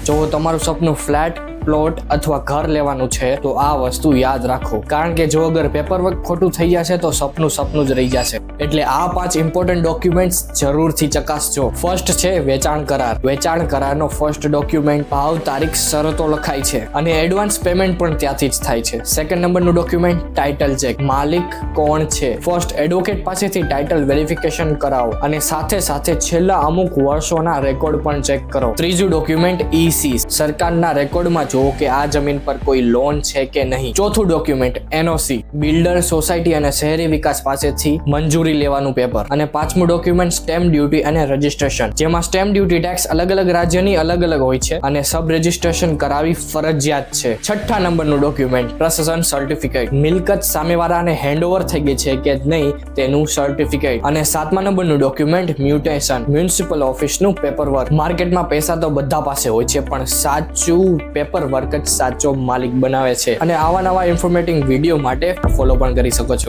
જો તમારું સપનું ફ્લેટ, પ્લોટ અથવા ઘર લેવાનું છે તો આ વસ્તુ યાદ રાખો, કારણ કે જો અગર પેપરવર્ક ખોટું થઈ જશે તો સપનું જ રહી જશે. એટલે આ 5 ઇમ્પોર્ટન્ટ ડોક્યુમેન્ટ્સ જરૂરથી ચકાસજો. ફર્સ્ટ છે વેચાણ કરાર. વેચાણ કરારનો ફર્સ્ટ ડોક્યુમેન્ટ ભાવ, તારીખ, શરતો લખાય છે અને એડવાન્સ પેમેન્ટ પણ ત્યાંથી જ થાય છે. સેકન્ડ નંબરનું ડોક્યુમેન્ટ ટાઇટલ ચેક. માલિક કોણ છે? ફર્સ્ટ એડવોકેટ પાસેથી ટાઇટલ વેરિફિકેશન કરાવો અને સાથે છેલ્લા અમુક વર્ષોના રેકોર્ડ પણ ચેક કરો. ત્રીજું ડોક્યુમેન્ટ ઈસી. સરકારના રેકોર્ડમાં જો કે આ જમીન પર કોઈ લોન છે કે નહીં. ચોથું ડોક્યુમેન્ટ એનઓસી. બિલ્ડર, સોસાયટી અને શહેરી વિકાસ પાસેથી મંજૂરી લેવાનું પેપર. અને પાંચમું ડોક્યુમેન્ટ સ્ટેમ્પ ડ્યુટી અને રજિસ્ટ્રેશન, જેમાં સ્ટેમ્પ ડ્યુટી ટેક્સ અલગ રાજ્યની અલગ હોય છે અને સબ રજિસ્ટ્રેશન કરાવી ફરજિયાત છે. છઠ્ઠા નંબરનું ડોક્યુમેન્ટ પ્રશાસન સર્ટિફિકેટ. મિલકત સામેવાળાને હેન્ડઓવર થઈ ગઈ છે કે નહીં તેનું સર્ટિફિકેટ. અને સાતમા નંબરનું ડોક્યુમેન્ટ મ્યુટેશન. મ્યુનિસિપલ ઓફિસનું પેપરવર્ક. માર્કેટમાં પૈસા તો બધા પાસે હોય છે, પણ સાચું પેપરવર્ક જ સાચો માલિક બનાવે છે. અને આવા નવા ઇન્ફોર્મેટિવ વિડીયો માટે ફોલો પણ કરી શકો છો.